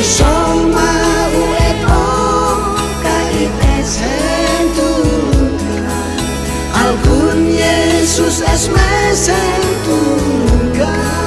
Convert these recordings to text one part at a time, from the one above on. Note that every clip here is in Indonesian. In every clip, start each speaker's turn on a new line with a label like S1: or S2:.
S1: Kisoma ueto kaites hentulukan Algun Yesus esmes hentulukan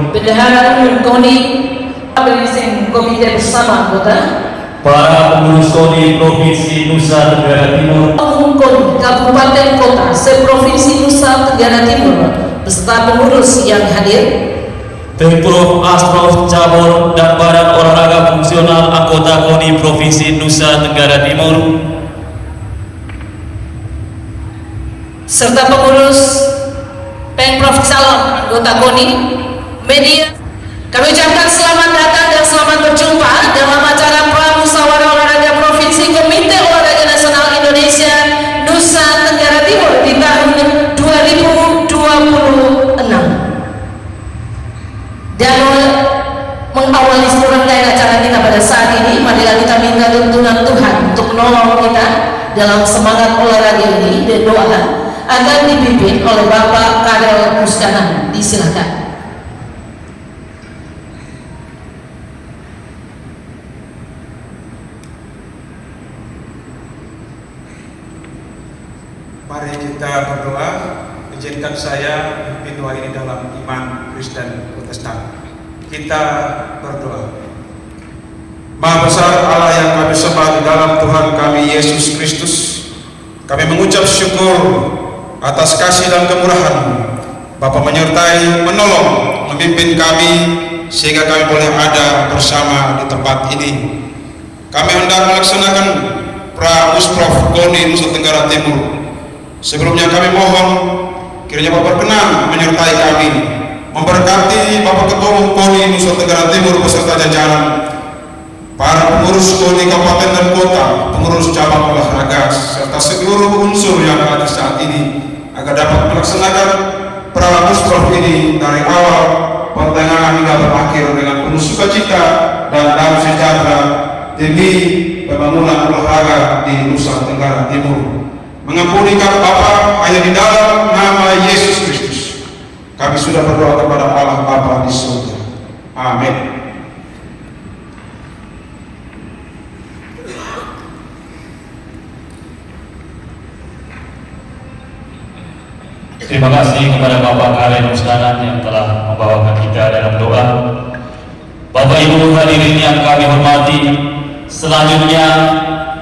S2: Bendahara Umum KONI Komite bersama anggota
S3: para pengurus KONI Provinsi Nusa Tenggara Timur,
S2: Umum KONI Kabupaten Kota se-Provinsi Nusa Tenggara Timur beserta pengurus yang hadir,
S3: Pemprov, Asprof, Cabur, dan Badan Olahraga Fungsional anggota KONI Provinsi Nusa Tenggara Timur,
S2: serta pengurus Pemprov calon anggota KONI, media. Kami ucapkan selamat datang dan selamat berjumpa dalam acara Pramusyawarah Olahraga Provinsi Komite Olahraga Nasional Indonesia Nusa Tenggara Timur di tahun 2026. Dan mengawali seluruh rangkaian acara kita pada saat ini, marilah kita minta tuntunan Tuhan untuk menolong kita dalam semangat olahraga ini dan doa akan dipimpin oleh Bapak Kadel Musdahan. Disilakan.
S4: Mari kita berdoa. Izinkan saya memimpin doa ini dalam iman Kristen Protestan. Kita berdoa. Maha besar Allah yang kami sembah di dalam Tuhan kami Yesus Kristus, kami mengucap syukur atas kasih dan kemurahan Bapa menyertai, menolong, memimpin kami sehingga kami boleh ada bersama di tempat ini. Kami hendak melaksanakan Pra-Musprof KONI Nusa Tenggara Timur. Sebelumnya kami mohon kiranya Bapak berkenan menyertai kami, memberkati Bapak Ketua Umum KONI Nusa Tenggara Timur beserta jajaran, para pengurus KONI kabupaten dan kota, pengurus cabang olahraga, serta seluruh unsur yang ada saat ini, agar dapat melaksanakan Pra-Musprof ini dari awal, pertengahan hingga berakhir dengan penuh sukacita dan damai sejahtera demi pembangunan olahraga di Nusa Tenggara Timur. Mengampuni kami Bapa hanya di dalam nama Yesus Kristus. Kami sudah berdoa kepada Allah Bapa di surga. Amin.
S3: Terima kasih kepada Bapak Kadel Musdahan yang telah membawakan kita dalam doa. Bapak Ibu hadirin yang kami hormati, selanjutnya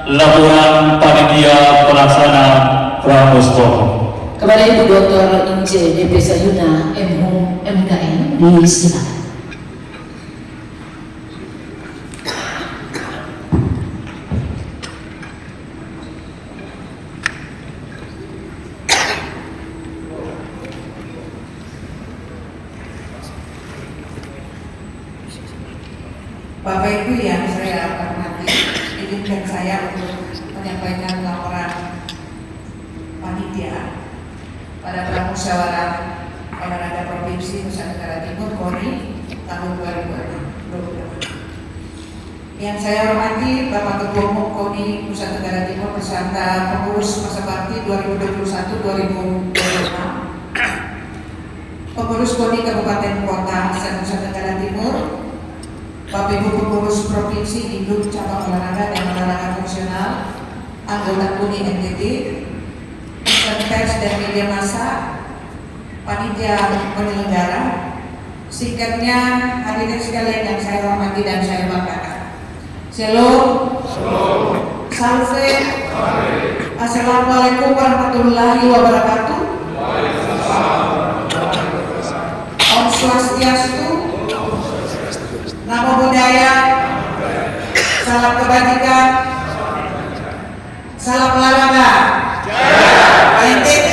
S3: laporan panitia pelaksana Pra-Musprof.
S2: Kepada Ibu Dr. Inje DP Sayuna MHUM MKN, disilakan.
S5: Bapak Ibu yang saya hormati, izinkan saya untuk menyampaikan laporan panitia pada Pramusyawarah Olahraga Provinsi Nusa Tenggara Timur KONI tahun 2022. Yang saya hormati Bapak Ketua Umum KONI Nusa Tenggara Timur beserta pengurus masa bakti 2021-2026, pengurus KONI Kabupaten Kota Nusa Tenggara Timur, Bapak Ibu pengurus Provinsi, Induk, Cabang Olahraga dan Olahraga Fungsional, anggota KONI NTT, pers dan media massa, panitia penyelenggara, sikapnya hadirin sekalian yang saya hormati dan saya banggakan. Shalom. Salve. Assalamualaikum warahmatullahi wabarakatuh. Om Swastiastu. Namo Buddhaya, salam kebajikan, salam olahraga, NTT,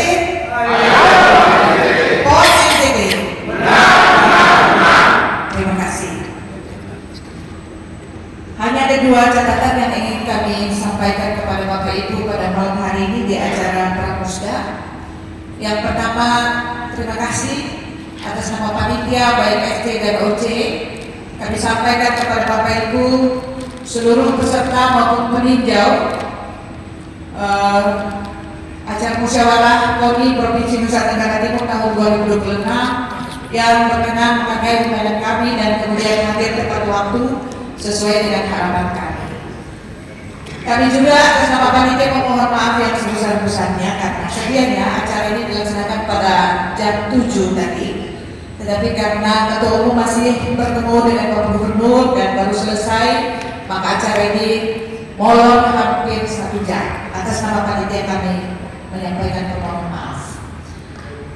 S5: PON NTT. Terima kasih. Hanya ada dua catatan yang ingin kami sampaikan kepada Bapak Ibu pada malam hari ini di acara Pramusda. Yang pertama, terima kasih atas nama panitia baik FT dan OC. Kami sampaikan kepada Bapak Ibu seluruh peserta maupun peninjau acara musyawarah KONI Provinsi Nusa Tenggara Timur tahun 2026 yang berkenan memakai undangan kami dan kemudian hadir tepat waktu sesuai dengan harapan kami. Kami juga atas nama panitia memohon maaf yang sebesar-besarnya karena sedianya acara ini dilaksanakan pada jam 7 tadi. Tetapi karena Ketua Umum masih bertemu dengan Bapak Gubernur dan baru selesai, maka acara ini molor hampir 1 jam. Atas nama panitia kami menyampaikan permohonan maaf.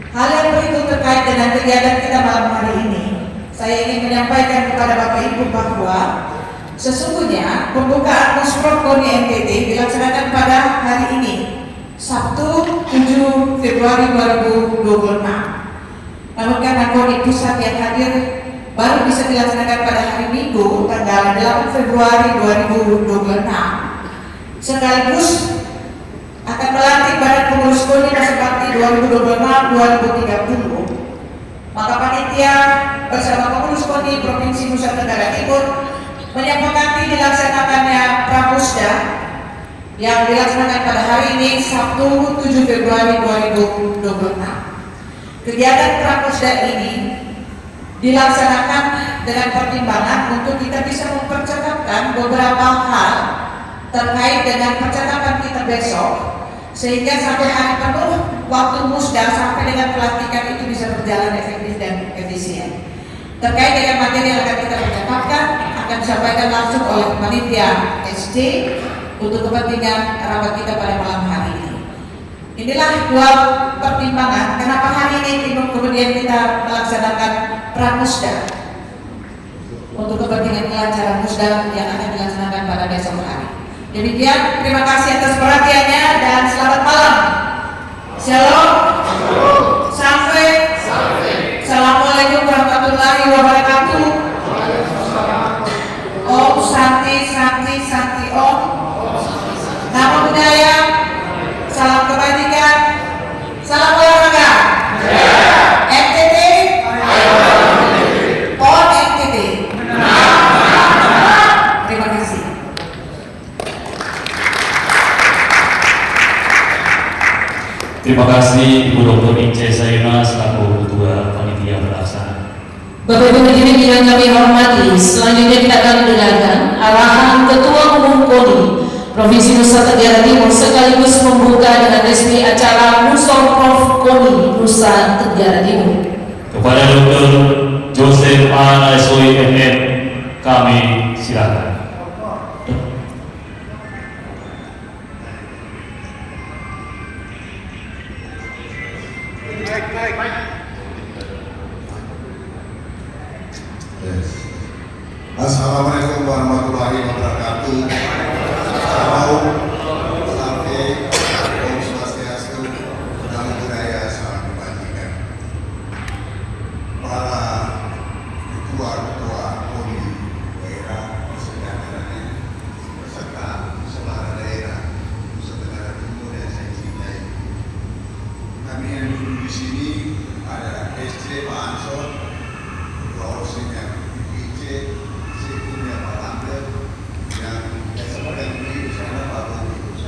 S5: Hal yang berikut terkait dengan kegiatan kita malam hari ini, saya ingin menyampaikan kepada Bapak Ibu bahwa sesungguhnya pembukaan Musprof KONI NTT dilaksanakan pada hari ini, Sabtu 7 Februari 2026. Namun karena KONI pusat yang hadir baru bisa dilaksanakan pada hari Minggu tanggal 8 Februari 2026, sekaligus akan melantik Badan Pengurus KONI masa bakti 2026-2030, maka panitia bersama pengurus KONI Provinsi Nusa Tenggara Timur menyepakati dilaksanakannya Pramusda yang dilaksanakan pada hari ini Sabtu 7 Februari 2026. Kegiatan Pramusda ini dilaksanakan dengan pertimbangan untuk kita bisa mempercakapkan beberapa hal terkait dengan percakapan kita besok, sehingga sampai hari penuh waktu musda sampai dengan pelantikan itu bisa berjalan efektif dan efisien. Terkait dengan materi yang akan kita percakapkan akan disampaikan langsung oleh panitia SC untuk kepentingan rapat kita pada malam hari ini. Inilah dua pertimbangan kenapa hari ini kemudian kita melaksanakan pramusda untuk kepentingan kelancaran musda yang akan dilaksanakan pada besok hari. Demikian, terima kasih atas perhatiannya dan selamat malam. Shalom. Sampai. Assalamualaikum warahmatullahi wabarakatuh. Om Santi Santi Santi Om. Namo Buddhaya. Salam kebajikan. Salam olahraga. NTT. PON NTT. Terima kasih.
S3: Terima kasih Ibu Dr. Ince Sayuna selaku Ketua Panitia Pelaksana.
S2: Bapak Ibu hadirin yang kami hormati, selanjutnya kita akan mendengarkan arahan Ketua Umum KONI Provinsi Nusa Tenggara Timur sekaligus membuka dengan resmi acara Musorprof KONI Nusa Tenggara Timur.
S3: Kepada Dr. Joseph A. Naisoi MM, kami silakan.
S6: Assalamualaikum warahmatullahi wabarakatuh. Salam, sampai Om Swastiastu, Namo Buddhaya, salam kebajikan. Para ketua-ketua KONI daerah sejajaranya beserta seluruh daerah Nusa Tenggara Timur yang saya cintai. Kami yang duduk di sini ada SC Pak Ansor, Ketua OSIS-nya IC, Sekunnya Pak Lante, yang seperti di sana Pak Budi.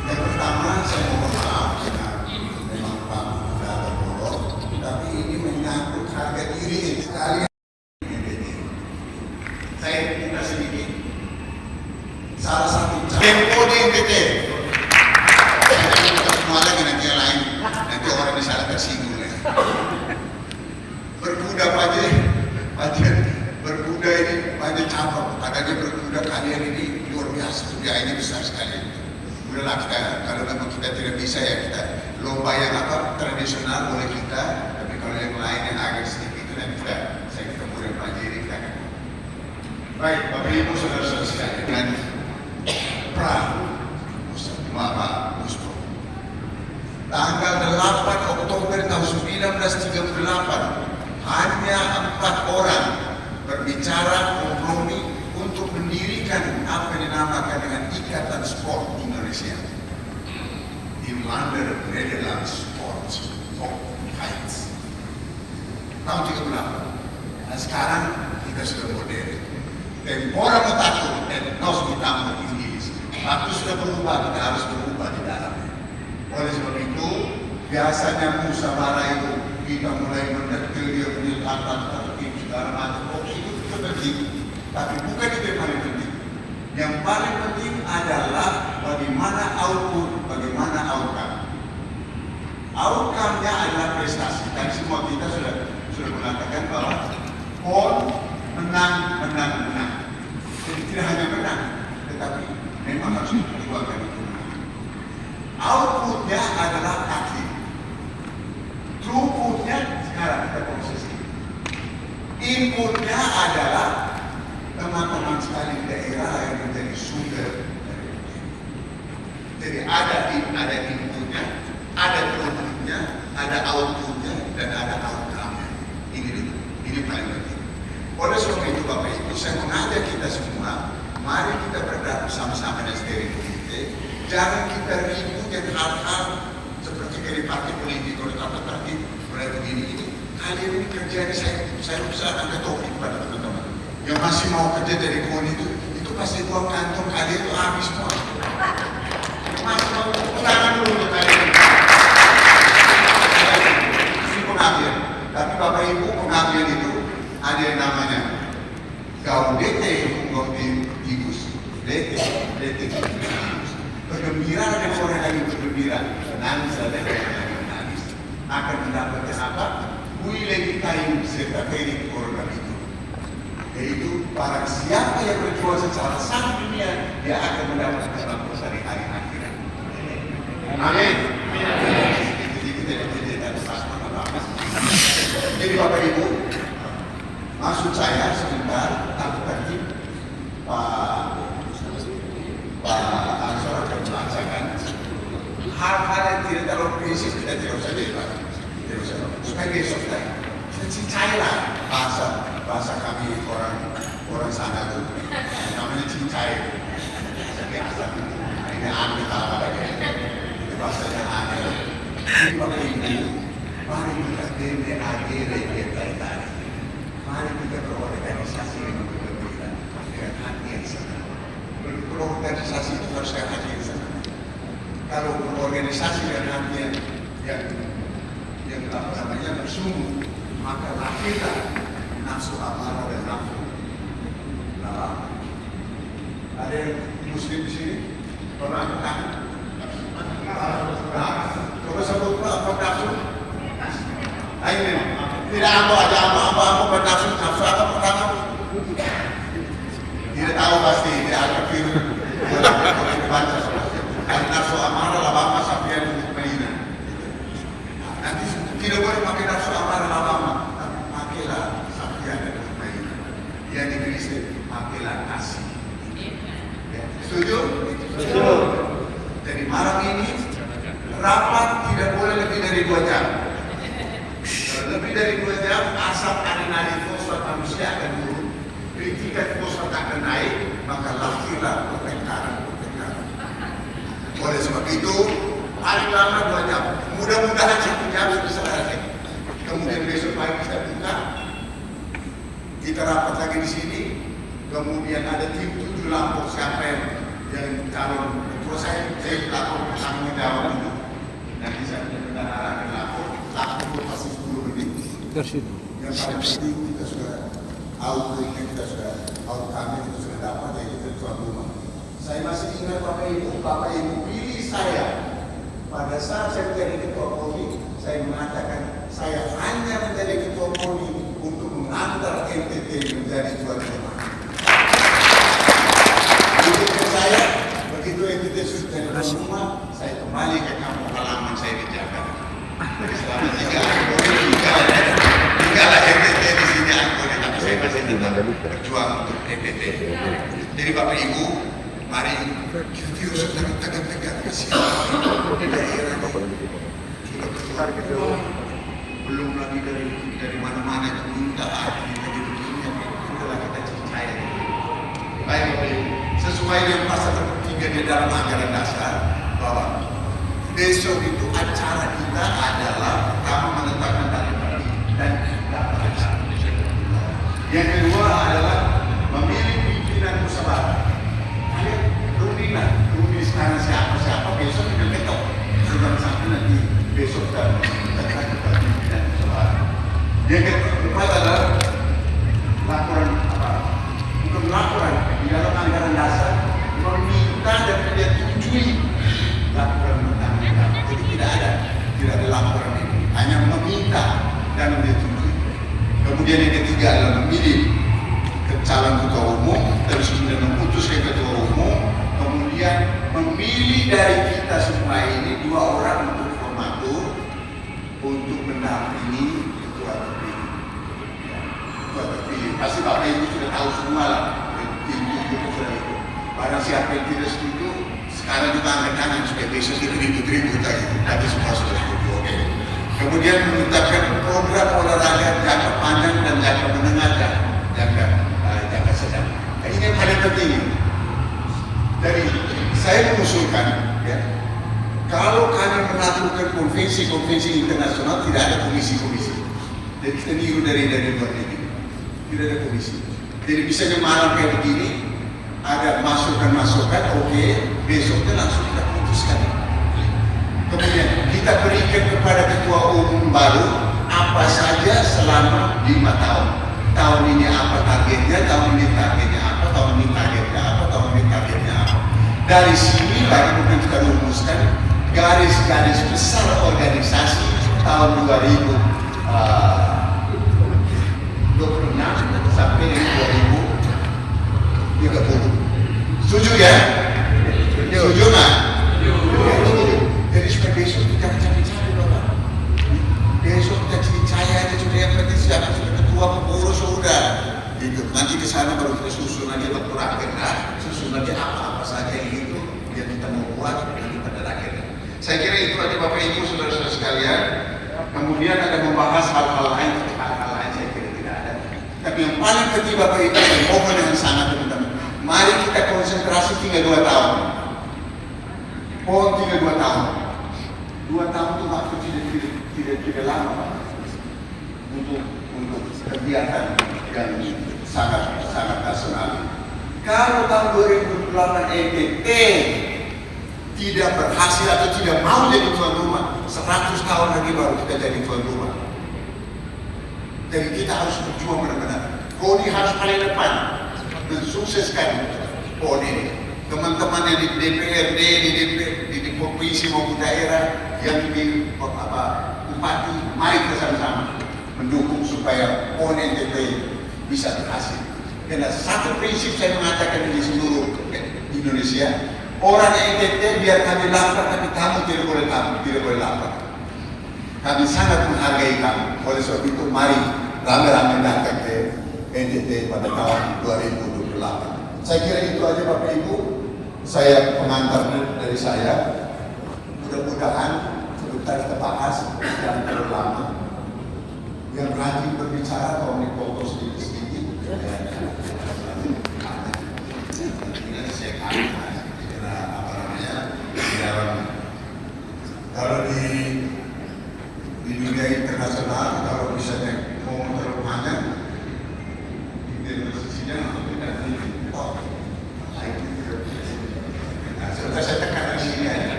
S6: Yang pertama saya mohon maaf karena memang Pak sudah berbohong, tapi ini menyangkut harga diri sekali. Saya buka sedikit. Salah satu tempo di NTT. Semua lagi nanti yang lain, nanti orang di sana tersinggung ya. Berkuda Pajen, berkuda ini banyak cabang. Katanya berkuda kalian ini luar biasa, kerjaannya besar sekali. Udahlah kita, kalau memang kita tidak bisa ya kita lomba yang tradisional boleh kita, tapi kalau yang lain yang agak sedikit itu nanti saya kemudian pelajari kita akan. Baik, Bapak Ibu saudara-saudara sekalian, dengan Bapak Musto. Tanggal 8 Oktober tahun 1938 hanya 4 orang berbicara kompromi untuk mendirikan apa yang dinamakan dengan Ikatan Sport Indonesia di London, Netherlands Sports for Heights tahun 38. Dan sekarang kita sudah modern. Tempora mutatur et nos mutatur in illis. Waktu sudah berubah, kita harus berubah di dalamnya. Oleh sebab itu, biasanya musyawarah itu kita mulai mendetil dia punya tata tertib segala macam. Itu penting, tapi bukan itu yang paling penting. Yang paling penting adalah bagaimana output, bagaimana outcome. Outcome-nya adalah prestasi. Tadi semua kita sudah mengatakan bahwa PON menang. Jadi tidak hanya menang, tetapi memang harus diperjuangkan itu. Outputnya adalah kaki. Throughputnya sekarang kita posisi. Inputnya adalah teman-teman sekali di daerah yang menjadi sumber dari ini. Jadi ada inputnya, ada throughputnya, ada outputnya, dan ada outcome-nya. Ini paling penting. Oleh sebab itu Bapak Ibu, saya mengajak kita semua, mari kita bergerak bersama-sama dengan steering committee. Jangan kita ribut yang hal-hal seperti dari partai politik oleh tata tertib mulai begini ini. Kalian ini kerjanya saya usahakan ke topik pada teman-teman yang masih mau kerja dari KONI itu pasti uang kantong kalian itu habis semua. Bergembira dan orang lagi bergembira, menangis dan orang lagi menangis. Akan mendapatkan apa? Bui lagi kayu serta kredit orang itu. Yaitu para siapa yang berjuang secara sah dunia, dia akan mendapatkan rampus dari hari akhirat. Amin. Jadi Bapak Ibu, maksud saya sebentar tertib Pak Ansor akan melaksanakan hal-hal yang tidak terlalu prinsip, kita tidak usah debat, tidak usah. Supaya besok kita cincailah bahasa kami orang sana tuh, namanya cincai, biasa. Ini aneh apa lagi? Ini bahasanya aneh. Jadi Bapak Ibu, mari kita DNA tadi. Mari kita berorganisasi dengan berbeda dengan hati yang sama. Berorganisasi itu harus dengan hati yang sama. Kalau berorganisasi dengan hati yang apa namanya bersungguh, maka lahirlah nafsu amarah dan nafsu larangan. Ada yang Muslim di sini pernah coba sebut apa nafsu? Ayo tidak apa bernafsu apa pertama? Tidak tahu pasti, tidak ada firman. Nafsu amarah labama safian Medina. Nanti tidak boleh pakai nafsu amarah labama, tapi pakailah safian dan Medina. Yang di Kristen pakailah kasih. Setuju? Setuju. Jadi malam ini rapat tidak boleh lebih dari 2 jam. Lebih dari 2 jam, asap adrenalin fosfat manusia akan turun, tingkat fosfat akan naik, maka lahirlah pertengkaran. Oleh sebab itu, paling lama 2 jam, mudah-mudahan 1 jam sudah selesai. Kemudian besok pagi kita buka, kita rapat lagi di sini, kemudian ada tim 7 lapor siapa yang calon. Kalau saya lapor bertanggung jawab dulu, nanti saya benar-benar akan lapor pasti 10 menit. Yang paling penting kita sudah kami sudah dapat, yaitu tuan rumah. Saya masih ingat Bapak Ibu pilih saya pada saat saya menjadi ketua KONI. Saya mengatakan saya hanya menjadi ketua KONI untuk mengantar NTT menjadi tuan rumah. Jadi saya begitu NTT sudah jadi tuan rumah, saya kembali ke kampung halaman saya di Jakarta. Selama 3 lahir NTT di sini aku, tapi saya masih tetap berjuang untuk NTT. Jadi Bapak Ibu, mari kita tidak usah tegak-tegak ke sini. Daerah sudah keluar, belum lagi dari mana-mana itu minta kita begini, itulah kita percaya. Baik Bapak Ibu, sesuai dengan pasal 3 di dalam anggaran dasar bahwa besok itu acara kita adalah pertama menetapkan tarif dan daftar. Yang kedua adalah memilih pimpinan musyawarah. Kalian rundi sekarang siapa besok kita ketok. Sudah sampai nanti besok dan menetapkan pimpinan musyawarah. Yang keempat adalah laporan bukan laporan di dalam anggaran dasar meminta dan menyetujui laporan mentang-mentang. Jadi tidak ada laporan ini, hanya meminta dan menyetujui. Kemudian yang ketiga adalah memilih calon ketua umum, terus kemudian memutuskan ketua umum, kemudian memilih dari kita semua ini 2 orang untuk formatur untuk mendampingi ketua terpilih. Ketua terpilih. Pasti Bapak Ibu sudah tahu semua lah. Itu sudah itu. Barang siapa yang tidak setuju, sekarang juga angkat tangan supaya besok kita ribut-ribut lagi. Tapi semua sudah setuju. Oke. Kemudian menetapkan program olahraga jangka panjang dan jangka menengah dan jangka sedang. Ini yang paling penting. Jadi saya mengusulkan, ya, kalau kami melakukan konvensi internasional tidak ada komisi-komisi. Jadi kita niru dari luar negeri. Tidak ada komisi. Jadi misalnya malam kayak begini, ada masukan, oke, besoknya langsung kita putuskan. Kemudian kita berikan kepada ketua umum baru apa saja selama 5 tahun. Tahun ini apa targetnya, tahun ini targetnya apa, tahun ini targetnya apa, tahun ini targetnya apa. Dari sini lagi mungkin kita rumuskan garis-garis besar organisasi tahun 2026 sampai 2030. Setuju ya? Setuju nggak? Jadi supaya besok kita cari-cari Bapak. Besok kita cari aja sudah yang penting siapa sudah ketua pengurus sudah. Gitu. Nanti di sana baru kita susun lagi waktu rakernas, susun lagi apa-apa saja yang itu yang kita mau buat nanti pada rakernas. Saya kira itu aja Bapak Ibu saudara-saudara sekalian. Kemudian ada membahas hal-hal lain saya kira tidak ada. Tapi yang paling penting Bapak Ibu saya mohon dengan sangat teman-teman. Mari kita konsentrasi tinggal 2 tahun. Tinggal 2 tahun. 2 tahun itu waktu tidak lama Pak. Untuk kegiatan yang sangat nasional. Kalau tahun 2008 NTT tidak berhasil atau tidak mau jadi tuan rumah, 100 tahun lagi baru kita jadi tuan rumah. Jadi kita harus berjuang benar-benar. KONI harus paling depan mensukseskan KONI ini. Teman-teman yang di DPRD, di provinsi maupun daerah yang di bupati, mari kita sama-sama mendukung supaya KONI NTT bisa berhasil. Karena satu prinsip saya mengatakan di seluruh Indonesia, orang yang NTT biar kami lapar, tapi kamu tidak boleh lapar. Kami sangat menghargai kamu. Oleh sebab itu mari rame-rame datang ke NTT pada tahun 2028. Saya kira itu aja Bapak Ibu. Saya pengantar dari saya. Mudah-mudahan sebentar kita bahas yang terlalu lama. Yang rajin berbicara kalau dipoto sedikit-sedikit. Nanti saya kira apa namanya di dalam kalau di dunia internasional kalau bisa ngomong terlalu panjang di universitasnya tidak sebentar saya tekan di sini aja.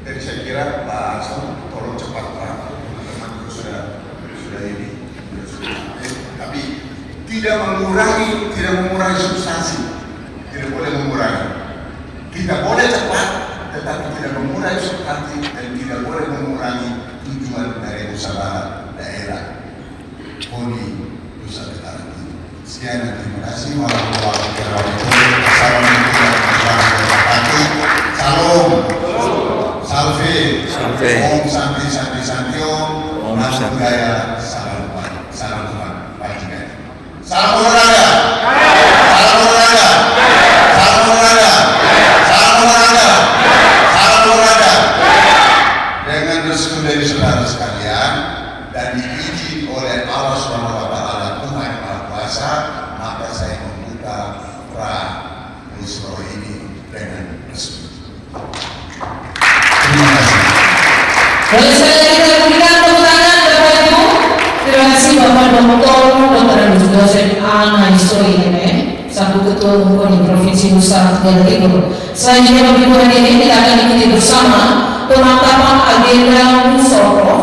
S6: Jadi saya kira Pak Hasan tolong cepat Pak, teman-teman itu sudah ini. Tapi tidak mengurangi substansi, tidak boleh mengurangi. Kita boleh cepat, tetapi tidak mengurangi substansi dan tidak boleh mengurangi tujuan dari usaha daerah KONI Nusa Tenggara Timur. Sekian dan terima kasih. Warahmatullahi wabarakatuh. Salam. Salve. Om Santi Om. Namo Buddhaya. Salam Tuhan. Salam olahraga. Salam olahraga. Salam olahraga. Salam olahraga. Salam olahraga. Dengan restu dari saudara sekalian dan diizin oleh Allah Subhanahu wa taala Tuhan Yang Maha Kuasa, maka saya membuka pra-musro ini dengan resmi. Terima kasih.
S2: Boleh saya kita berikan tepuk tangan Bapak Ibu. Terima kasih Bapak Dr. Dosen Ana Historia, selaku Ketua KONI Provinsi Nusa Tenggara Timur. Selanjutnya Bapak Ibu hadirin kita akan ikuti bersama penetapan agenda musyawarah,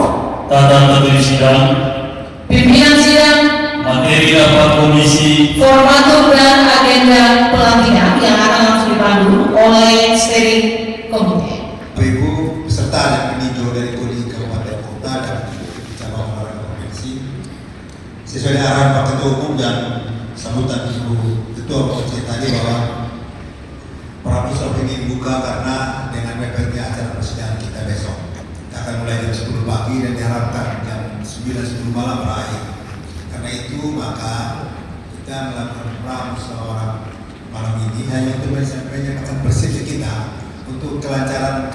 S3: tata tertib sidang,
S2: pimpinan sidang,
S3: materi rapat komisi,
S2: formatur dan agenda pelantikan yang akan langsung dipandu oleh steering komite.
S7: Bapak Ibu peserta dan peninjau dari KONI Kabupaten Kota dan cabang olahraga provinsi, sesuai arahan Pak Ketua Umum dan sambutan Ibu Ketua Provinsi tadi bahwa pramusyawarah ingin buka karena dengan mepetnya acara persidangan kita besok. Kita akan mulai jam 10 pagi dan diharapkan jam 9-10 malam berakhir. Karena itu maka kita melakukan pramusyawarah malam ini hanya untuk menyampaikan persepsi kita untuk kelancaran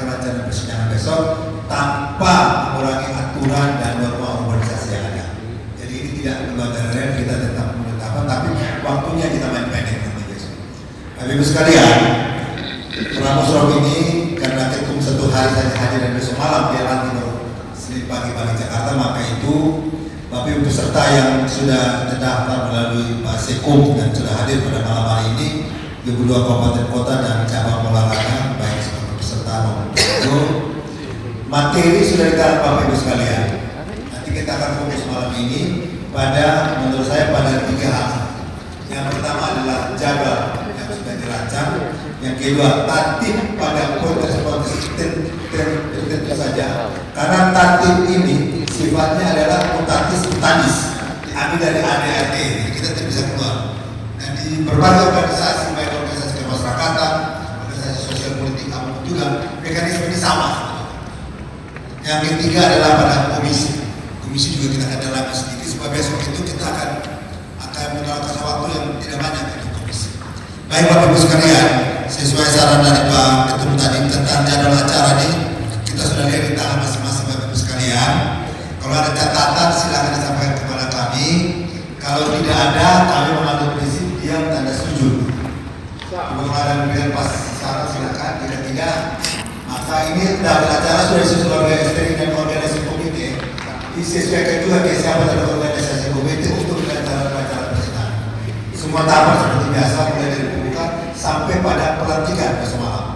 S7: persidangan besok tanpa mengurangi aturan dan norma organisasi yang ada. Jadi ini tidak melanggar rel, kita tetap menetapkan, tapi waktunya kita main pendek nanti besok. Bapak Ibu sekalian, pramusyawarah ini karena ketum 1 hari saja hadir dan besok malam dia nanti baru Senin pagi balik Jakarta, maka itu Bapak Ibu peserta yang sudah terdaftar melalui Pak Sekum dan sudah hadir pada malam hari ini, 22 kabupaten kota dan cabang olahraga baik sebagai peserta maupun pengunjung, materi sudah ditaruh Bapak Ibu sekalian. Nanti kita akan fokus malam ini pada, menurut saya pada 3 hal. Yang pertama adalah jaga yang sudah dirancang, Yang kedua, tatib pada konteks-konteks tertentu saja. Karena tatib ini sifatnya adalah mutatis, diambil dari ADART, kita tidak bisa keluar. Dan di berbagai organisasi, baik organisasi kemasyarakatan, organisasi sosial politik, apapun juga, mekanisme ini sama. Yang ketiga adalah pada komisi. Komisi juga kita akan dalami sedikit, supaya besok itu kita akan menawarkan waktu yang tidak banyak di komisi. Baik Bapak Ibu sekalian, sesuai saran dari Pak Ketum tadi tentang jadwal acara ini, kita sudah lihat di tangan masing-masing Bapak Ibu sekalian. Kalau ada catatan silakan disampaikan kepada kami. Kalau tidak ada, kami mengambil prinsip diam tanda setuju. Kalau ada memberikan pas saran silakan. Tidak, maka ini jadwal acara sudah disusun oleh SPI dan organisasi komite. Disesuaikan juga ke siapa dari organisasi komite untuk acara-acara persidangan. Semua tahapan seperti biasa, mulai dari pembukaan sampai pada pelantikan besok malam.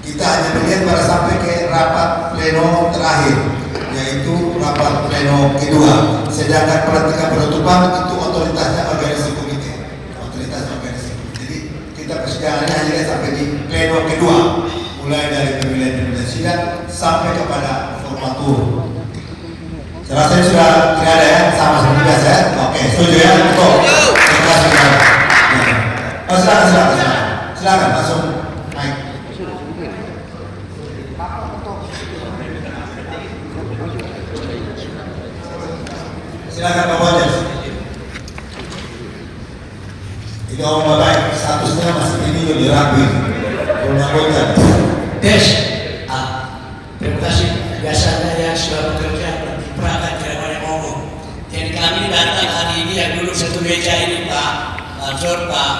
S7: Kita hanya melihat pada sampai ke rapat pleno terakhir, yaitu rapat pleno kedua. Sedangkan pelantikan penutupan itu otoritasnya organisasi komite. Jadi kita persidangannya hanya sampai di pleno kedua, mulai dari pemilihan sidang sampai kepada formatur. Saya rasa sudah tidak ada ya, sama seperti biasa ya. Oke, setuju ya? Betul. Terima kasih. Silakan langsung naik. Silakan Pak Wajar. Ini orang baik, statusnya masih ini juga dirapi. Belum anggota.
S8: Des, terima kasih. Biasanya yang sudah bekerja perangkat tidak banyak ngomong. Jadi kami datang hari ini yang dulu satu meja ini Pak Mansur, Pak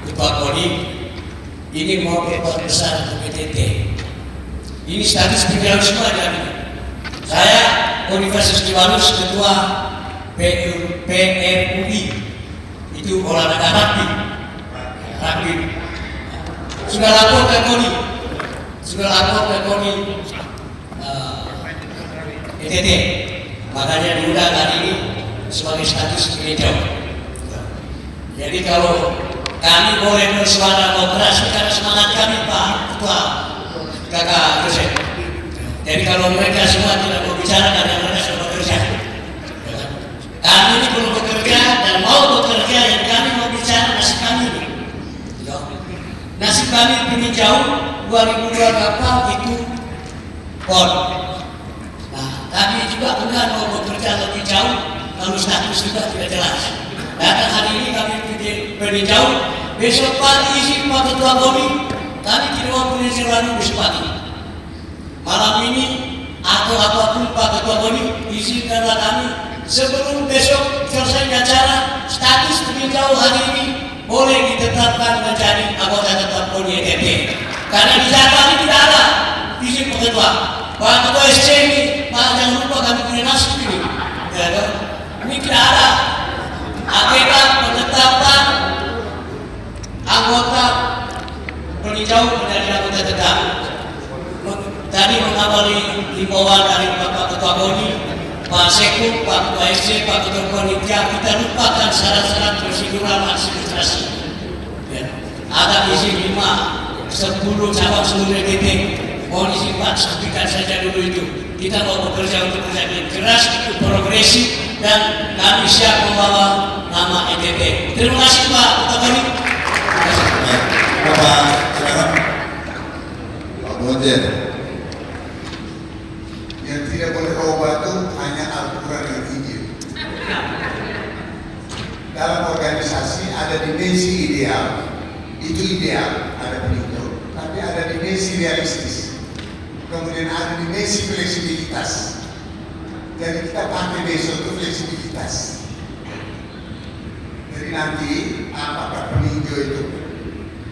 S8: Ketua Koni, ini mau berbuat besar untuk PTT. Ini status pimpinan semua kami. Saya Universitas Diwanus, Ketua PRUI, itu olahraga rugby. Sudah lapor ke Koni, PTT. Makanya diundang hari ini sebagai status hijau. Jadi kalau kami boleh bersuara mau keras karena semangat kami Pak Ketua Kakak Yosef. Jadi kalau mereka semua tidak mau bicara karena mereka sudah bekerja. Kami ini belum bekerja dan mau bekerja, dan kami mau bicara nasib kami. Nasib kami ini jauh 2024 itu PON. Kami juga enggak mau bekerja lebih jauh, lalu status juga tidak jelas. Datang hari ini kami pergi jauh, besok pagi isi Pak Ketua Koni, kami tidak mau punya jalan besok pagi. Malam ini atau apapun Pak Ketua Koni, izinkanlah kami sebelum besok selesai acara, status pergi jauh hari ini boleh ditetapkan menjadi anggota tetap Koni ETT. Karena di jadwal ini tidak ada izin Pak Ketua. Pak Ketua SC ini, Pak jangan lupa kami punya nasib ini. Ya, ini tidak ada agenda penetapan anggota peninjau menjadi anggota tetap. Tadi mengawali himbauan dari Bapak Ketua Koni, Pak Sekuk, Pak Ketua SC, Pak Ketua Panitia, kita lupakan syarat-syarat prosedural administrasi. Ya. Ada izin 5, 10 cabang seluruh ETT. Mohon izin Pak, sampaikan saja dulu itu. Kita mau bekerja untuk menjadi keras, progresif, dan kami siap membawa nama ETT. Terima kasih Pak Ketua Koni.
S7: Bapak, silakan.
S6: Pak Mojer, yang tidak boleh rubah itu hanya Al-Quran dan Injil. Dalam organisasi ada dimensi ideal, itu ideal, ada peninjau, tapi ada dimensi realistis. Kemudian ada dimensi fleksibilitas. Jadi kita pakai besok itu fleksibilitas. Jadi nanti apakah peninjau itu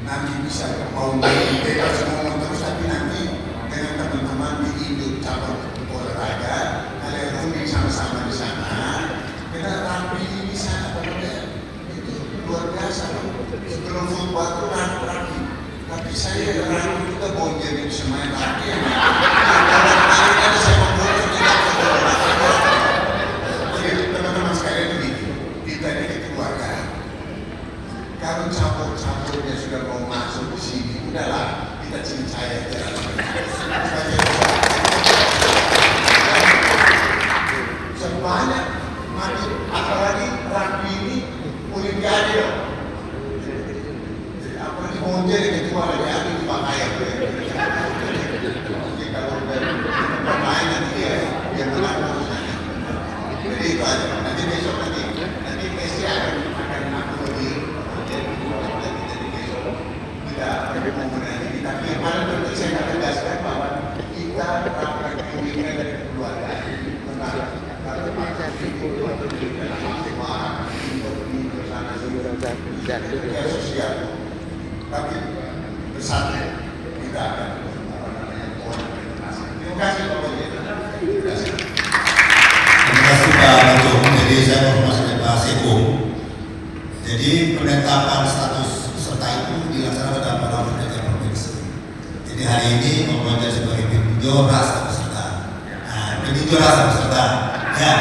S6: nanti bisa mau bebas ngomong terus, tapi nanti dengan teman-teman di Indo cabang olahraga kalian runding sama-sama di sana. Kita rapi di sana, itu luar biasa. Sebelum football itu rapi. Tapi saya rapi juga mau jadi bisa main rapi. Jadi teman-teman sekalian begini, kita ini keluarga. Kalau campur-campurnya sudah mau masuk Sudahlah, kita cincai aja. Banyak, apalagi rugby ini olimpiade dong. Apalagi mau jadi ketua lagi di Pakaian. Jadi kalau pemain nanti dia menang urusannya. Jadi itu aja. Nanti besok nanti Messi akan aku jadi besok kita mengenai ini. Tapi yang paling penting saya akan tegaskan bahwa kita akan keinginan dari keluarga. Sosial, tapi bersatu kita akan terima kasih Pak Wajib.
S7: Terima kasih Pak Ketum. Jadi saya informasi dari Pak Seko. Jadi penetapan status peserta itu dilaksanakan dalam peraturan daerah provinsi. Jadi hari ini membaca sebagai peninjau rasa peserta. Nah, peninjau rasa peserta. Ya,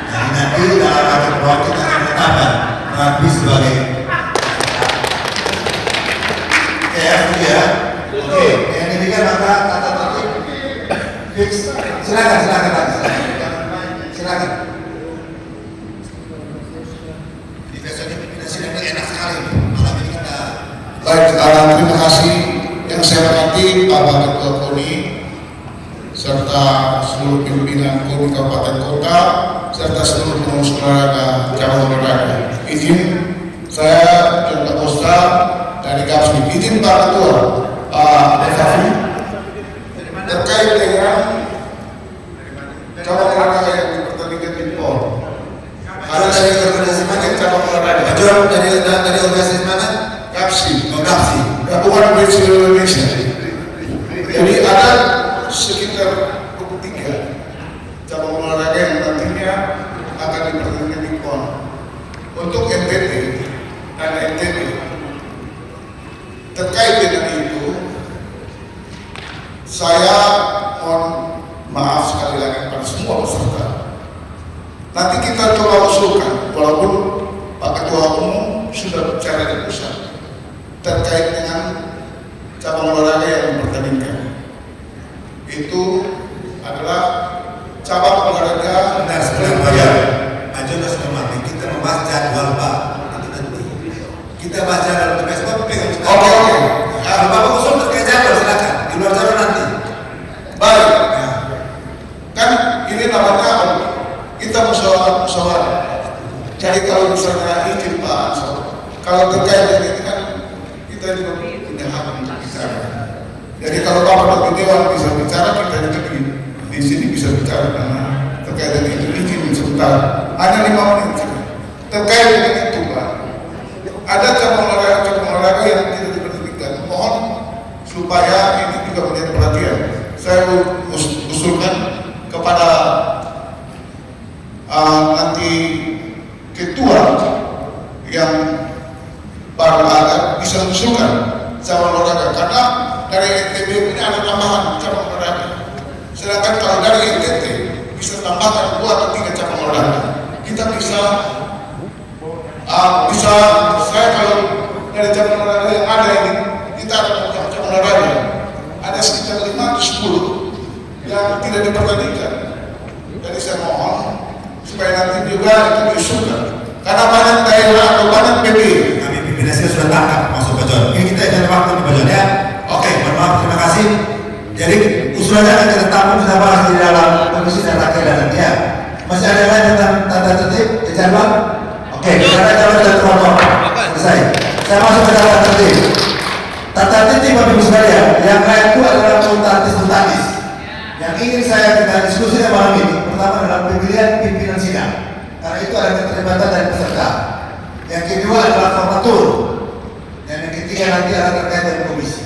S7: jadi nanti dalam rapat proyek kita akan menetapkan rugby sebagai ya. Oke, yang demikian maka tata tertib fix. Silakan. Di besoknya pimpinan sidang ini enak sekali. Malam ini kita.
S9: Baik, terima kasih yang saya hormati Bapak Ketua KONI serta seluruh pimpinan KONI Kabupaten Kota serta seluruh pengurus olahraga cabang olahraga. Izin saya Joko Kosta dari GAPSMI. Izin Pak Ketua Devafi terkait dengan cabang olahraga yang dipertandingkan di PON.
S7: Ada dari organisasi mana cabang olahraga? Ajor dari organisasi mana?
S9: GAPSMI.
S7: GAPSMI.
S9: Gabungan Bridge Indonesia. Jadi ada sekitar 23 cabang olahraga yang nantinya akan dipertandingkan di PON. Untuk NTT dan NTT terkait dengan itu, saya mohon maaf sekali lagi kepada semua peserta. Nanti kita coba usulkan, walaupun Pak Ketua Umum sudah bicara di pusat terkait dengan cabang olahraga yang dipertandingkan. Itu adalah cabang olahraga.
S7: Benar, sebelum bayar. Aja sudah semati. Kita membahas jadwal Pak. Kita bahas jadwal besok pegang.
S9: Oke.
S7: Kalau Bapak usul terkait jadwal silakan. Di luar jadwal nanti.
S9: Baik. Ya. Kan ini namanya kita musyawarah. Jadi kalau misalnya izin Pak, kalau terkait dengan ini kan kita juga punya hak untuk bicara. Jadi kalau Bapak Dewan bisa bicara, kita juga di sini bisa bicara karena terkait dengan itu izin sebentar. Hanya 5 menit. Terkait dengan itu Pak, ada cabang olahraga yang tidak diperhatikan. Mohon supaya ini juga menjadi perhatian. Saya usulkan kepada nanti ketua yang baru agar bisa mengusulkan cabang olahraga karena dari NTB ini ada tambahan cabang olahraga. Sedangkan kalau dari NTT bisa tambahkan 2 atau 3 cabang olahraga. Kita bisa saya kalau dari cabang olahraga yang ada ini kita ada cabang olahraga ada sekitar 5 atau 10 yang tidak dipertandingkan. Jadi saya mohon supaya nanti juga itu diusulkan karena banyak daerah atau banyak PP.
S7: Kami pimpinan sudah tangkap masuk Pak Jon. Ini kita akan waktu di Pak Jon ya. Oke, mohon maaf, terima kasih. Jadi usulannya akan kita tampung kita bahas di dalam komisi dan rakyat dan ya. Masih ada yang lain tentang tata tertib jadwal? Oke, tata jadwal dan protokol. Selesai. Saya masuk ke tata tertib. Tata tertib Bapak Ibu sekalian, yang lain itu adalah tuntatis. Yang ingin saya kita diskusi malam ini pertama adalah pemilihan pimpinan sidang. Karena itu ada keterlibatan dari peserta. Yang kedua adalah formatur. Dan yang ketiga nanti adalah terkait dengan komisi.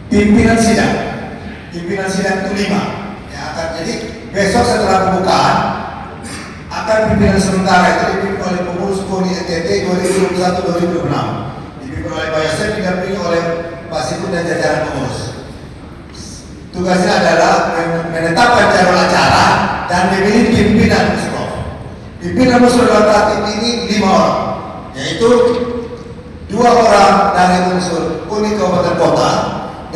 S7: Pimpinan sidang itu 5 yang akan jadi besok setelah pembukaan akan pimpinan sementara itu dipimpin oleh pengurus KONI NTT 2021-2026 dipimpin oleh Pak Yosef didampingi oleh Pak Sikun dan jajaran pengurus. Tugasnya adalah menetapkan jadwal acara dan memilih pimpinan musrah. Pimpinan musrah tatib ini 5 orang, yaitu 2 orang dari unsur KONI Kabupaten Kota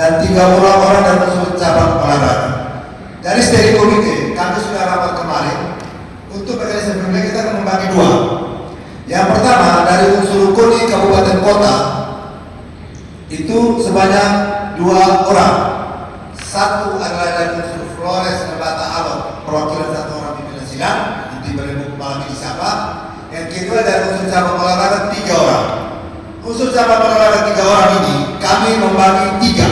S7: dan 3 orang dari unsur cabang olahraga. Dari studi komite, kami sudah rapat kemarin. Untuk mekanisme pemilihan kita akan membagi 2. Yang pertama dari unsur KONI kabupaten kota itu sebanyak 2 orang. 1 adalah dari unsur Flores Nebata Alor, perwakilan 1 orang pimpinan sidang, di Balibu Kepala Siapa. Yang kedua dari unsur cabang olahraga 3 orang. Unsur cabang olahraga 3 orang ini kami membagi 3.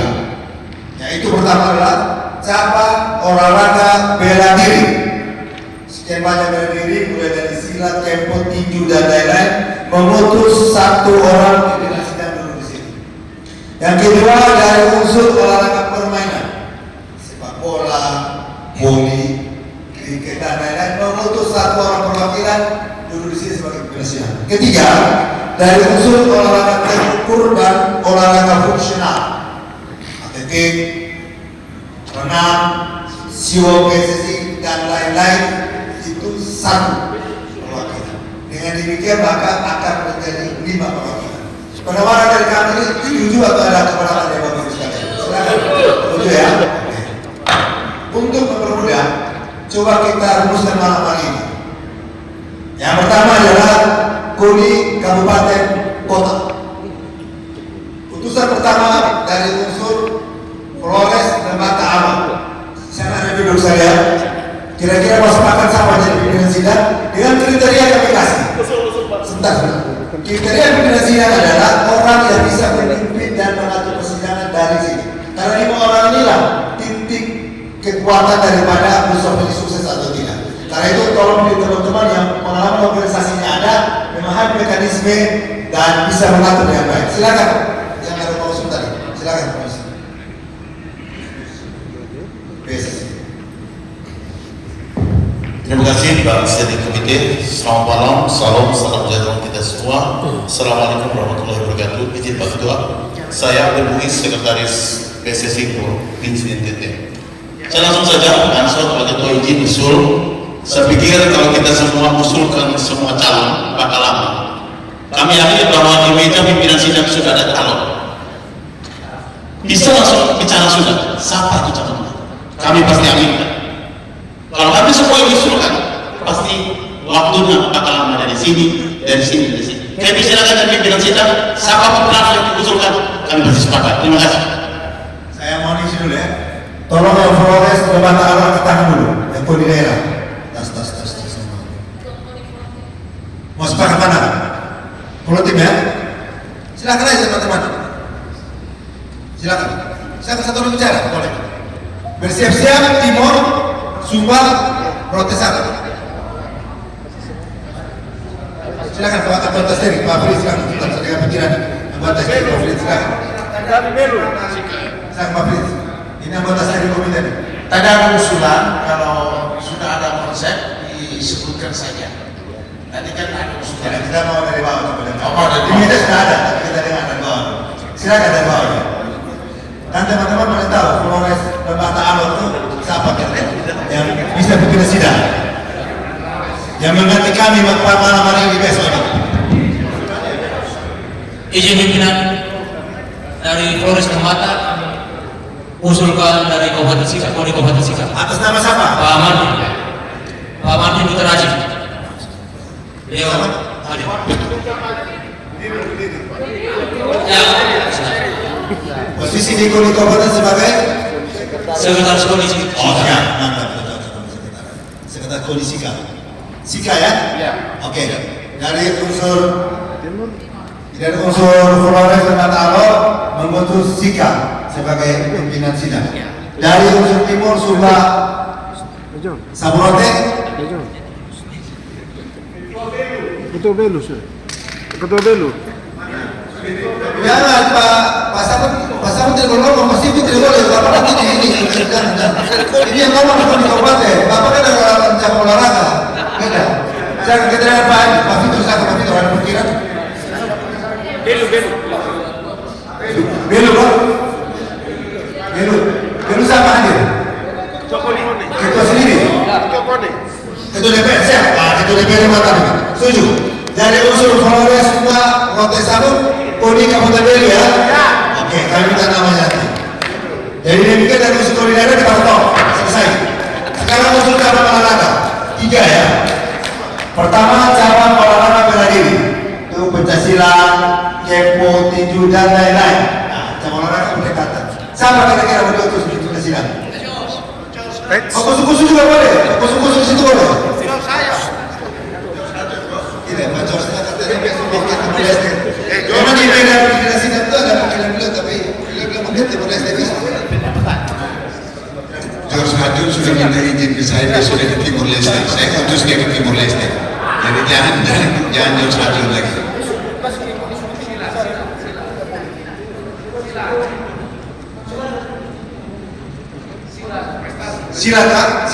S7: Yaitu pertama adalah cabang olahraga bela diri. Sekian banyak bela diri, mulai dari silat, tempo, tinju dan lain-lain, memutus 1 orang pimpinan sidang dulu di sini. Yang kedua dari unsur olahraga permainan, sepak bola, voli, kriket dan lain-lain, memutus 1 orang perwakilan dulu di sini sebagai pimpinan sidang. Ketiga dari unsur olahraga terukur dan olahraga fungsional, atletik, renang, siwa PSSI dan lain-lain, itu 1 perwakilan. Dengan demikian maka akan menjadi 5 perwakilan. Penawaran dari kami ini setuju atau ada keberatan dari Bapak Ibu sekalian? Silakan. Setuju ya? Untuk mempermudah, coba kita rumuskan malam hari ini. Yang pertama adalah KONI kabupaten kota. Putusan pertama dari unsur Flores Nebata Alor. Saya ada duduk saya. Kira-kira masuk akan sama jadi pimpinan sidang dengan kriteria kami kasih. Sebentar. Kriteria pimpinan sidang adalah orang yang bisa memimpin dan mengatur persidangan dari sini. Karena 5 orang inilah titik kekuatan daripada usaha sukses atau tidak. Karena itu tolong teman-teman yang pengalaman organisasinya ada, memahami mekanisme dan bisa mengatur dengan baik. Silakan. Yang ada klausul tadi. Silakan komisi.
S10: Terima kasih Pak Studi Komite. Selamat malam, salam sejahtera kita semua. Assalamualaikum warahmatullahi wabarakatuh. Izin Pak Ketua, saya Abdul Muiz, Sekretaris PSSI Provinsi NTT. Saya langsung saja langsung Pak Ketua izin usul. Saya pikir kalau kita semua usulkan semua calon bakal lama. Kami yakin bahwa di meja pimpinan sidang sudah ada calon. Bisa langsung bicara sudah. Siapa itu calon? Kami pasti aminkan. Kalau kami semua diusulkan, pasti waktunya bakal lama dari sini, dari sini, dari sini. Kami silakan dari pimpinan sidang, siapapun yang diusulkan, kami pasti sepakat. Terima kasih.
S7: Saya mau isi dulu ya. Tolong yang Flores Nebata Alor ke tangan dulu, yang di daerah. Tas. Mau sepakat mana? Puluh tim ya? Silakan aja teman-teman. Silakan. Silakan satu orang bicara, boleh. Bersiap-siap Timur, Sumbar, Protesan. Silakan Pak Anggota Steri, Pak Fritz, silakan kita dengan pikiran anggota Steri, Pak Fritz, silakan. Silakan Pak Fritz. Ini anggota Steri komite.
S11: Tadi ada usulan kalau sudah ada konsep disebutkan saja. Tadi kan ada usulan.
S7: Kita mau dari bawah.
S11: Dari
S7: Ini sudah ada, tapi kita dengar dari bawah. Silakan dari bawah. Dan teman-teman boleh tahu Flores Nebata Alor itu siapa kira yang bisa pimpinan sidang, yang mengganti kami malam hari ini besok ini.
S8: Izin pimpinan dari Flores Nebata usulkan dari Kabupaten Sikap, dari Kabupaten Sikap.
S7: Atas nama siapa?
S8: Pak Martin Dutra Haji. Beliau hadir. Ya.
S7: Posisi di KONI Kabupaten sebagai
S8: Sekretaris KONI.
S7: Oh ya, mantap. Sekretaris KONI Sika. Sika ya? Iya. Oke. Dari unsur Flores Nebata Alor membentuk Sika sebagai pimpinan sidang. Dari unsur Timur Sumba Saburote.
S9: Ketua Belu.
S7: Jangan Pak Sabun tidak boleh ngomong, Mas Ibu tidak boleh. Bapak nanti ini yang ngomong di kabupaten. Bapak kan ada cabang olahraga, beda. Saya kita dengan Pak Fitur, saya Pak Fitur ada pikiran. Belu sama hadir. Ketua sendiri. Ketua DPR siap. Ketua DPR mata nih. Setuju. Dari unsur Flores Sumba Rote Sabun, KONI Kabupaten Belu ya. Oke, kami minta namanya nanti. Jadi demikian dari unsur koordinator kita stop, selesai. Sekarang unsur cabang olahraga 3 ya. Pertama cabang olahraga bela diri, itu pencaksilat, kepo, tinju dan lain-lain. Nah, cabang olahraga pendekatan. Siapa kira-kira berdua terus pencaksilat? Oh, kusu-kusu juga boleh, kusu-kusu di situ boleh. Tidak, macam saya katanya molested. Memang di beda pencaksilat itu ada panggilan-panggilan tapi beliau mengganti molested itu.
S6: George Hadun sudah minta izin ke saya, dia sudah di Timur Leste. Saya utus dia ke Timur Leste. Jadi jangan George Hadun lagi.
S7: Silakan,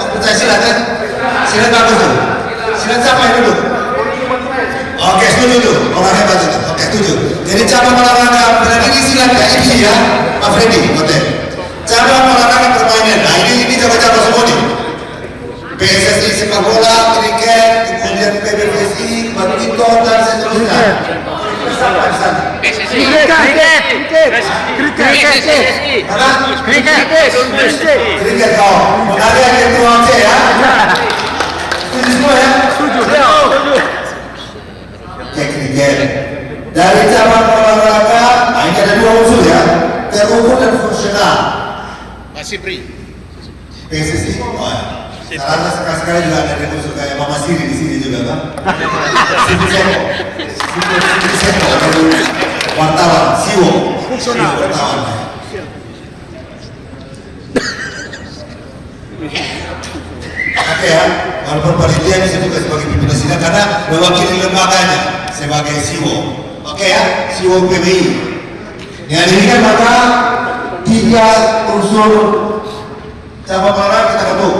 S7: percaya silakan. Silakan bagus tuh. Silakan siapa yang duduk? Oke, setuju tuh. Orang hebat itu. Oke, setuju. Jadi cabang olahraga bela diri silakan MC ya, Pak Freddy. Oke. Cabang olahraga permainan. Nah, ini cabang-cabang semua nih. PSSI sepak bola, kriket, kemudian PBVSI, badminton dan seterusnya. Kriket kau. Ada yang ketua C ya? Setuju semua ya? Setuju. Oke, kriket. Dari cabang olahraga, nah ini ada 2 unsur ya, terukur dan fungsional.
S10: Masih beri.
S7: PSSI, salah sekali juga ada unsur kayak Mama Siri di sini juga kan? Sini Seko, wartawan, Siwo wartawan. Oke ya, walaupun panitia bisa juga sebagai pimpinan sidang karena mewakili lembaganya sebagai Siwo. Oke ya, Siwo PBI. Yang ini kan maka 3 unsur cabang olahraga kita ketuk.